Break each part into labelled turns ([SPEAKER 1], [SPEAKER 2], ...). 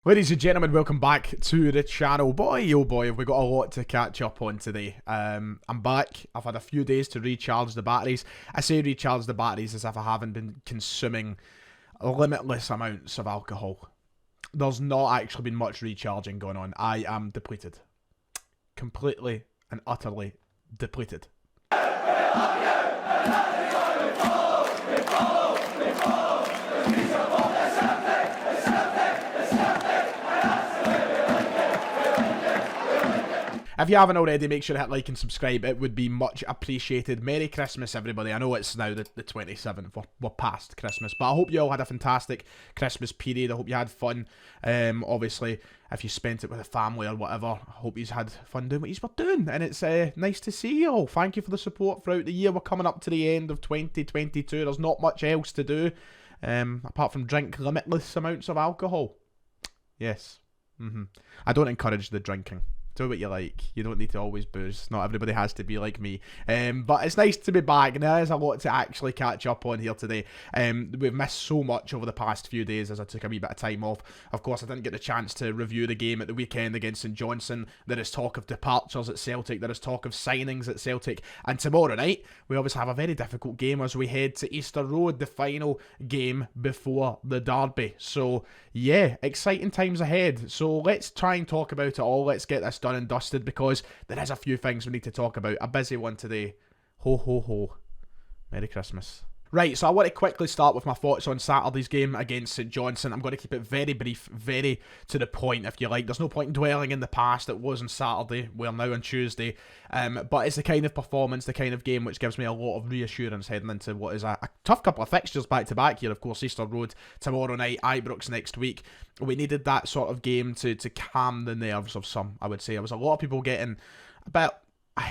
[SPEAKER 1] Ladies and gentlemen, welcome back to the channel. Boy, oh boy, have we got a lot to catch up on today. I'm back. I've had a few days to recharge the batteries. I say recharge the batteries as if I haven't been consuming limitless amounts of alcohol. There's not actually been much recharging going on. I am depleted. Completely and utterly depleted. If you haven't already, make sure to hit like and subscribe. It would be much appreciated. Merry Christmas, everybody. I know it's now the 27th. We're past Christmas. But I hope you all had a fantastic Christmas period. I hope you had fun. Obviously, if you spent it with a family or whatever, I hope you had fun doing what you were doing. And it's nice to see you all. Thank you for the support throughout the year. We're coming up to the end of 2022. There's not much else to do apart from drink limitless amounts of alcohol. Yes. I don't encourage the drinking. Do what you like. You don't need to always booze. Not everybody has to be like me. But it's nice to be back. And there is a lot to actually catch up on here today. We've missed so much over the past few days as I took a wee bit of time off. Of course, I didn't get the chance to review the game at the weekend against St Johnstone. There is talk of departures at Celtic. There is talk of signings at Celtic. And tomorrow night, we obviously have a very difficult game as we head to Easter Road, the final game before the derby. So, yeah, exciting times ahead. So let's try and talk about it all. Let's get this done and dusted because there is a few things we need to talk about. A busy one today. Ho ho ho. Merry Christmas. Right, so I want to quickly start with my thoughts on Saturday's game against St Johnstone. I'm going to keep it very brief, very to the point if you like. There's no point in dwelling in the past. It was on Saturday. We're now on Tuesday. But it's the kind of performance, the kind of game which gives me a lot of reassurance heading into what is a tough couple of fixtures back to back here. Of course, Easter Road tomorrow night, Ibrox next week. We needed that sort of game to calm the nerves of some, I would say. There was a lot of people getting a bit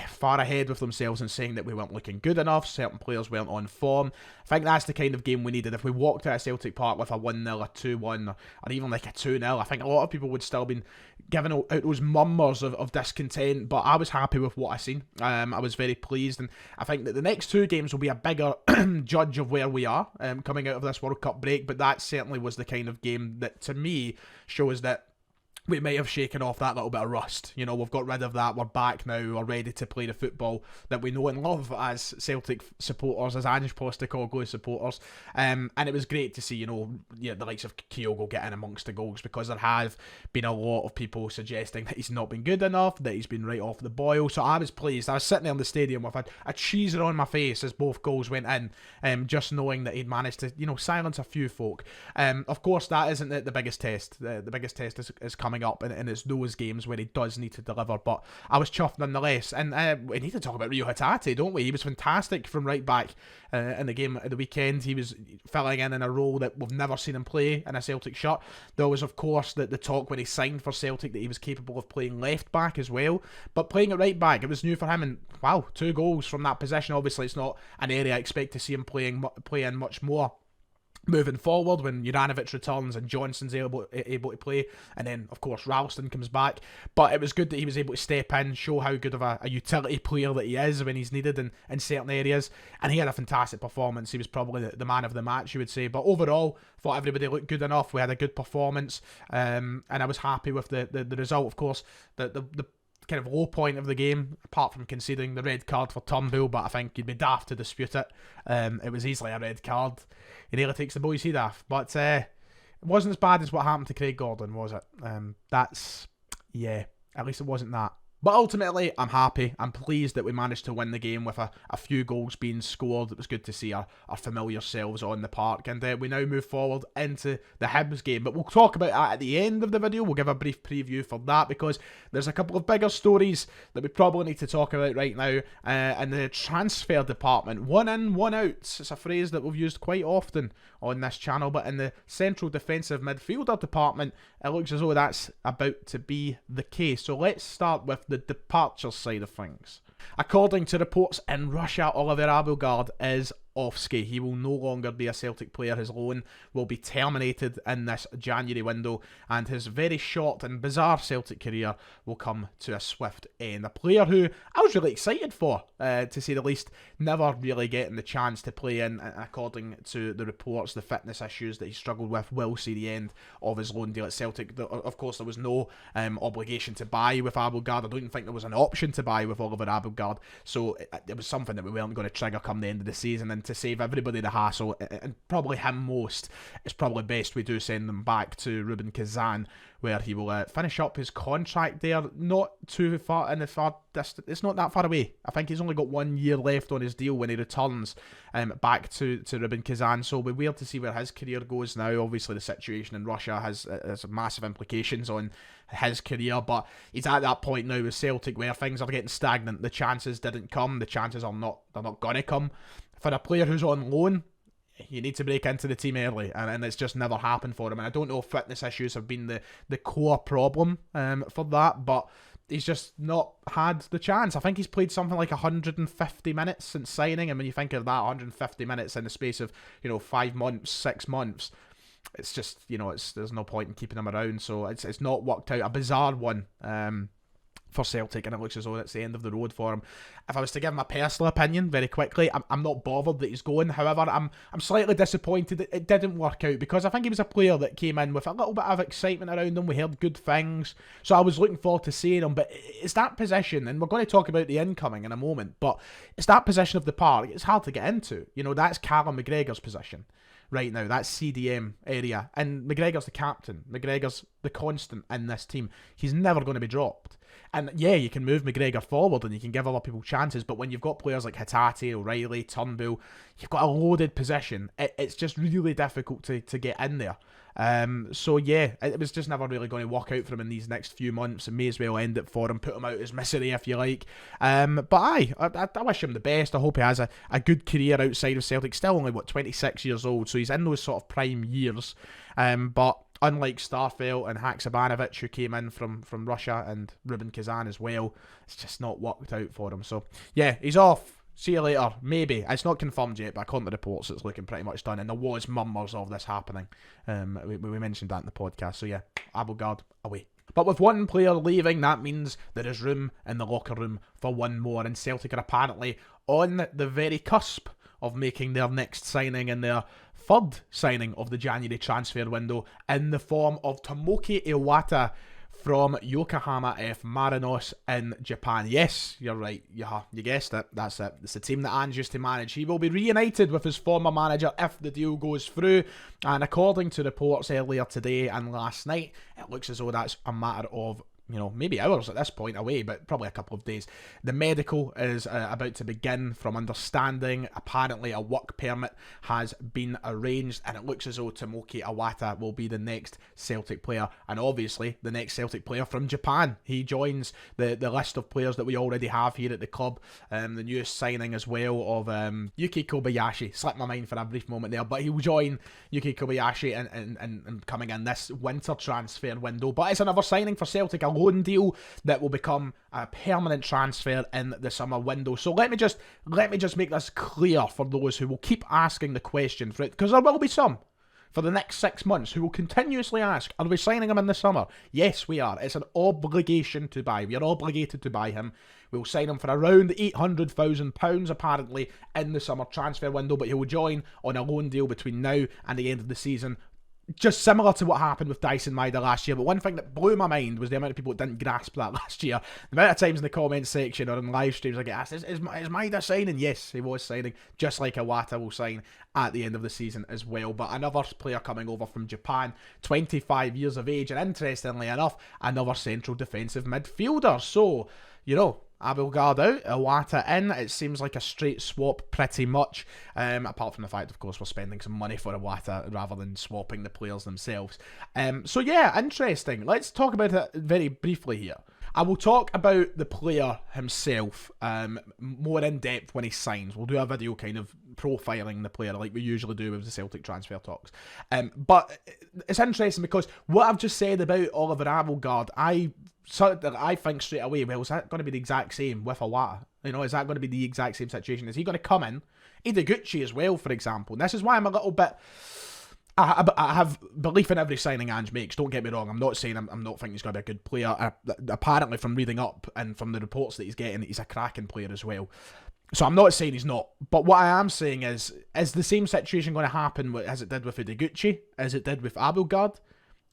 [SPEAKER 1] far ahead with themselves and saying that we weren't looking good enough, certain players weren't on form. I think that's the kind of game we needed. If we walked out of Celtic Park with a 1-0, a 2-1, or even like a 2-0, I think a lot of people would still been giving out those murmurs of discontent, but I was happy with what I seen. I was very pleased, and I think that the next two games will be a bigger judge of where we are coming out of this World Cup break, but that certainly was the kind of game that, to me, shows that we may have shaken off that little bit of rust. You know, we've got rid of that. We're back now. We're ready to play the football that we know and love as Celtic supporters, as Ange Postecoglou supporters. And it was great to see, you know, the likes of Kyogo get in amongst the goals, because there have been a lot of people suggesting that he's not been good enough, that he's been right off the boil. So I was pleased. I was sitting there in the stadium with a cheeser on my face as both goals went in, just knowing that he'd managed to, you know, silence a few folk. Of course, that isn't the biggest test. The biggest test is coming up, and it's those games where he does need to deliver, but I was chuffed nonetheless. And we need to talk about Rio Hatate, don't we? He was fantastic from right back in the game at the weekend. He was filling in a role that we've never seen him play in a Celtic shirt. There was, of course, the talk when he signed for Celtic that he was capable of playing left back as well, but playing at right back, it was new for him, and wow, 2 goals from that position. Obviously, it's not an area I expect to see him play in much more moving forward when Juranovic returns and Johnson's able to play, and then of course Ralston comes back. But it was good that he was able to step in, show how good of a utility player that he is when he's needed in certain areas, and he had a fantastic performance. He was probably the man of the match, you would say. But overall, thought everybody looked good enough. We had a good performance, and I was happy with the result. Of course, the kind of low point of the game, apart from conceding the red card for Turnbull, but I think you'd be daft to dispute it. It was easily a red card. He nearly takes the boys head off, but it wasn't as bad as what happened to Craig Gordon, was it? Yeah, at least it wasn't that. But ultimately, I'm happy. I'm pleased that we managed to win the game with a few goals being scored. It was good to see our familiar selves on the park. And we now move forward into the Hibs game. But we'll talk about that at the end of the video. We'll give a brief preview for that, because there's a couple of bigger stories that we probably need to talk about right now in the transfer department. One in, one out. It's a phrase that we've used quite often on this channel. But in the central defensive midfielder department, it looks as though that's about to be the case. So let's start with the departure side of things. According to reports in Russia, Oliver Abildgaard is off-ski. He will no longer be a Celtic player. His loan will be terminated in this January window, and his very short and bizarre Celtic career will come to a swift end. A player who I was really excited for, to say the least, never really getting the chance to play in. According to the reports, the fitness issues that he struggled with will see the end of his loan deal at Celtic. Of course, there was no obligation to buy with Abildgaard. I don't even think there was an option to buy with Oliver Abildgaard, so it was something that we weren't going to trigger come the end of the season. And to save everybody the hassle, and probably him most, it's probably best we do send them back to Rubin Kazan, where he will finish up his contract there. Not too far in the far distance. It's not that far away. I think he's only got 1 year left on his deal when he returns back to Rubin Kazan. So it'll be weird to see where his career goes now. Obviously, the situation in Russia has massive implications on his career, but he's at that point now with Celtic where things are getting stagnant. The chances didn't come. The chances are not. They're not gonna come. For a player who's on loan, you need to break into the team early, and it's just never happened for him. And I don't know if fitness issues have been the core problem for that, but he's just not had the chance. I think he's played something like 150 minutes since signing, and when you think of that, 150 minutes in the space of 5 months, 6 months, it's just there's no point in keeping him around. So it's not worked out. A bizarre one for Celtic, and it looks as though it's the end of the road for him. If I was to give him a personal opinion very quickly, I'm not bothered that he's going. However, I'm slightly disappointed that it didn't work out, because I think he was a player that came in with a little bit of excitement around him. We heard good things, so I was looking forward to seeing him. But it's that position, and we're going to talk about the incoming in a moment, but it's that position of the park. It's hard to get into. That's Callum McGregor's position right now. That's CDM area, and McGregor's the captain. McGregor's the constant in this team. He's never going to be dropped. And yeah, you can move McGregor forward and you can give other people chances, but when you've got players like Hatate, O'Reilly, Turnbull, you've got a loaded position. It's just really difficult to get in there. So yeah, it was just never really going to work out for him in these next few months. It may as well end it for him, put him out his misery if you like. But I wish him the best. I hope he has a good career outside of Celtic. Still only 26 years old, so he's in those sort of prime years. But unlike Starfelt and Haksabanovic, who came in from Russia, and Rubin Kazan as well, it's just not worked out for him. So yeah, he's off. See you later. Maybe. It's not confirmed yet, but according to reports, it's looking pretty much done. And there was murmurs of this happening. We mentioned that in the podcast. So yeah, Abildgaard away. But with one player leaving, that means there is room in the locker room for one more. And Celtic are apparently on the very cusp of making their next signing and their third signing of the January transfer window, in the form of Tomoki Iwata from Yokohama F. Marinos in Japan. Yes, you're right. You guessed it. That's it. It's the team that Ange used to manage. He will be reunited with his former manager if the deal goes through. And according to reports earlier today and last night, it looks as though that's a matter of maybe hours at this point away, but probably a couple of days. The medical is about to begin, from understanding. Apparently a work permit has been arranged, and it looks as though Tomoki Iwata will be the next Celtic player, and obviously the next Celtic player from Japan. He joins the list of players that we already have here at the club. The newest signing as well of Yuki Kobayashi. Slipped my mind for a brief moment there, but he will join Yuki Kobayashi and coming in this winter transfer window. But it's another signing for Celtic, a loan deal that will become a permanent transfer in the summer window. So let me just make this clear for those who will keep asking the question, for it, because there will be some for the next 6 months who will continuously ask, are we signing him in the summer? Yes, we are. It's an obligation to buy. We are obligated to buy him. We'll sign him for around £800,000 apparently in the summer transfer window, but he will join on a loan deal between now and the end of the season. Just similar to what happened with Dyson Maeda last year. But one thing that blew my mind was the amount of people that didn't grasp that last year. The amount of times in the comments section or in live streams I get asked, is Maeda signing? Yes, he was signing, just like Iwata will sign at the end of the season as well. But another player coming over from Japan, 25 years of age, and interestingly enough, another central defensive midfielder. So, Abildgaard out, Iwata in. It seems like a straight swap pretty much, apart from the fact, of course, we're spending some money for Iwata rather than swapping the players themselves. So yeah, interesting. Let's talk about it very briefly here. I will talk about the player himself more in depth when he signs. We'll do a video kind of profiling the player like we usually do with the Celtic transfer talks. But it's interesting because what I've just said about Oliver Abildgaard, I So I think straight away, well, is that going to be the exact same with Iwata? You know, is that going to be the exact same situation? Is he going to come in? Ideguchi as well, for example. And this is why I'm a little bit... I have belief in every signing Ange makes. Don't get me wrong. I'm not saying I'm not thinking he's going to be a good player. Apparently, from reading up and from the reports that he's getting, he's a cracking player as well. So I'm not saying he's not. But what I am saying is the same situation going to happen as it did with Ideguchi, as it did with Abildgaard?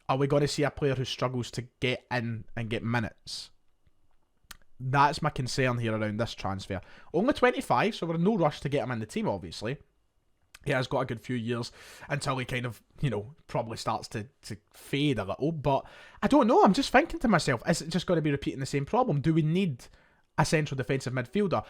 [SPEAKER 1] Are we going to see a player who struggles to get in and get minutes? That's my concern here around this transfer. Only 25, so we're in no rush to get him in the team, obviously. He has got a good few years until he kind of, you know, probably starts to fade a little. But I don't know. I'm just thinking to myself, is it just going to be repeating the same problem? Do we need a central defensive midfielder?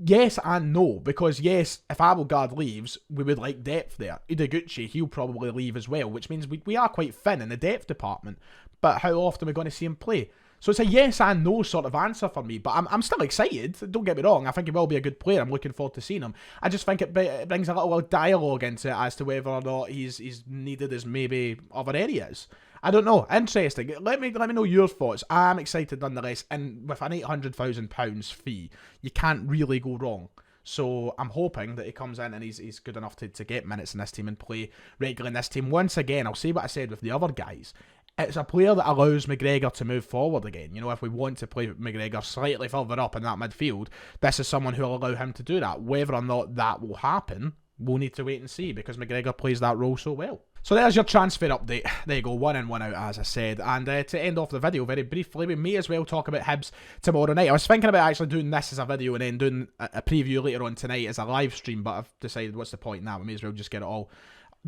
[SPEAKER 1] Yes and no. Because yes, if Abildgaard leaves, we would like depth there. Ideguchi, he'll probably leave as well, which means we are quite thin in the depth department. But how often are we going to see him play? So it's a yes and no sort of answer for me, but I'm still excited. Don't get me wrong. I think he will be a good player. I'm looking forward to seeing him. I just think it brings a little dialogue into it as to whether or not he's needed as maybe other areas. I don't know. Interesting. Let me know your thoughts. I'm excited nonetheless, and with an £800,000 fee, you can't really go wrong. So I'm hoping that he comes in and he's good enough to get minutes in this team and play regularly in this team. Once again, I'll say what I said with the other guys. It's a player that allows McGregor to move forward again. You know, if we want to play McGregor slightly further up in that midfield, this is someone who will allow him to do that. Whether or not that will happen, we'll need to wait and see, because McGregor plays that role so well. So there's your transfer update. There you go, 1 in, 1 out, as I said. And to end off the video very briefly, we may as well talk about Hibs tomorrow night. I was thinking about actually doing this as a video and then doing a preview later on tonight as a live stream, but I've decided what's the point now? We may as well just get it all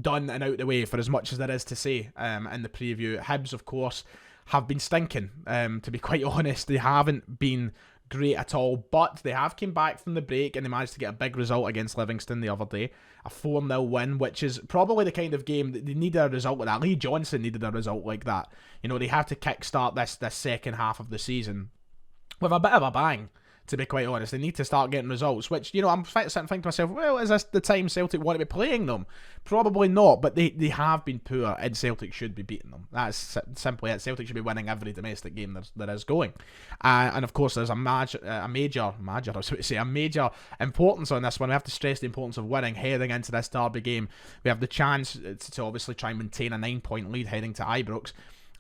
[SPEAKER 1] done and out the way for as much as there is to say in the preview. Hibs, of course, have been stinking. To be quite honest, they haven't been great at all, but they have came back from the break and they managed to get a big result against Livingston the other day. A 4-0 win, which is probably the kind of game that they need a result like that. Lee Johnson needed a result like that. You know, they have to kickstart this second half of the season with a bit of a bang. To be quite honest, they need to start getting results, which, you know, I'm sitting thinking to myself, well, is this the time Celtic want to be playing them? Probably not, but they have been poor, and Celtic should be beating them. That's simply it. Celtic should be winning every domestic game there is going. And of course, there's a major importance on this one. We have to stress the importance of winning heading into this derby game. We have the chance to obviously try and maintain a 9-point lead heading to Ibrox.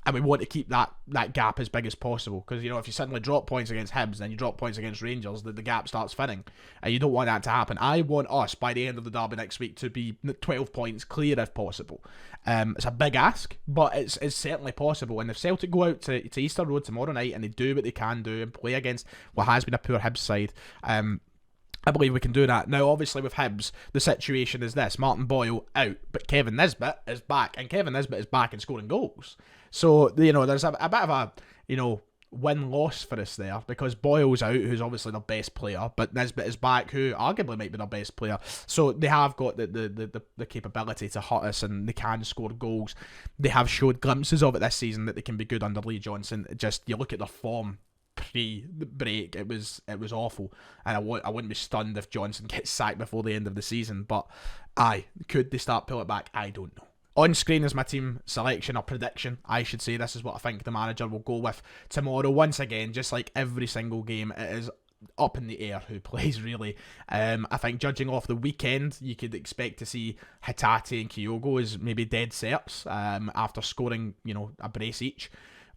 [SPEAKER 1] And we want to keep that gap as big as possible. Because, you know, if you suddenly drop points against Hibs, then you drop points against Rangers, the gap starts thinning. And you don't want that to happen. I want us, by the end of the derby next week, to be 12 points clear if possible. It's a big ask, but it's certainly possible. And if Celtic go out to Easter Road tomorrow night and they do what they can do and play against what has been a poor Hibs side, I believe we can do that. Now, obviously, with Hibs, the situation is this. Martin Boyle out, but Kevin Nisbet is back. And Kevin Nisbet is back and scoring goals. So, you know, there's a bit of a, you know, win-loss for us there, because Boyle's out, who's obviously their best player, but Nisbet is back, who arguably might be their best player. So they have got the capability to hurt us, and they can score goals. They have showed glimpses of it this season that they can be good under Lee Johnson. Just, you look at their form pre-break, it was awful, and I wouldn't be stunned if Johnson gets sacked before the end of the season. But could they start pull it back? I don't know. On screen is my team selection, or prediction, I should say. This is what I think the manager will go with tomorrow. Once again, just like every single game, it is up in the air who plays, really. I think judging off the weekend, you could expect to see Hatate and Kyogo as maybe dead certs after scoring, you know, a brace each.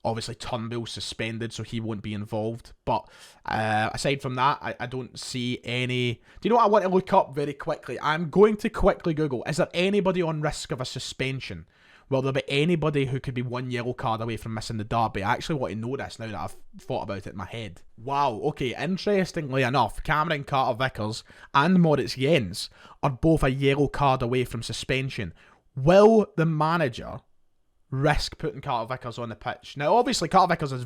[SPEAKER 1] Obviously, Turnbull's suspended, so he won't be involved. But aside from that, I don't see any... Do you know what I want to look up very quickly? I'm going to quickly Google, is there anybody on risk of a suspension? Will there be anybody who could be 1 yellow card away from missing the derby? I actually want to know this now that I've thought about it in my head. Wow, okay, interestingly enough, Cameron Carter-Vickers and Moritz Jens are both a yellow card away from suspension. Will the manager risk putting Carter-Vickers on the pitch? Now, obviously, Carter-Vickers is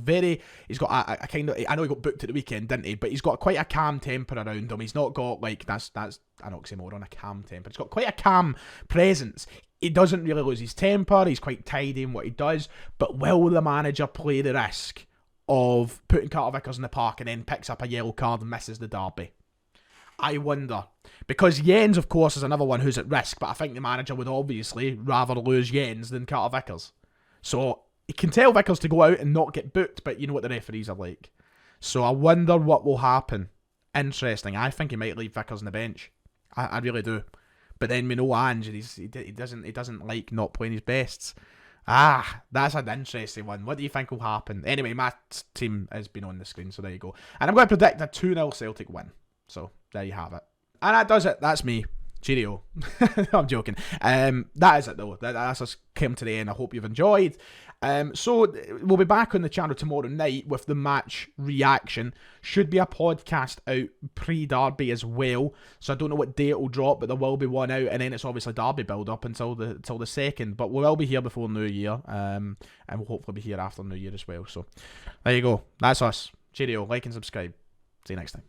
[SPEAKER 1] he's got a kind of, I know he got booked at the weekend, didn't he? But he's got quite a calm temper around him. He's not got, like, that's an oxymoron, a calm temper. He's got quite a calm presence. He doesn't really lose his temper. He's quite tidy in what he does. But will the manager play the risk of putting Carter-Vickers in the park and then picks up a yellow card and misses the derby? I wonder. Because Jens, of course, is another one who's at risk, but I think the manager would obviously rather lose Jens than Carter-Vickers. So you can tell Vickers to go out and not get booked, but you know what the referees are like. So I wonder what will happen. Interesting. I think he might leave Vickers on the bench. I really do. But then we know Ange, he doesn't like not playing his bests. That's an interesting one. What do you think will happen? Anyway, my team has been on the screen, so there you go. And I'm going to predict a 2-0 Celtic win. So there you have it. And that does it. That's me. Cheerio. I'm joking. That is it though. That's us came to the end. I hope you've enjoyed. So we'll be back on the channel tomorrow night with the match reaction. Should be a podcast out pre-derby as well. So I don't know what day it will drop, but there will be one out, and then it's obviously derby build up until the second. But we will be here before New Year, and we'll hopefully be here after New Year as well. So there you go. That's us. Cheerio. Like and subscribe. See you next time.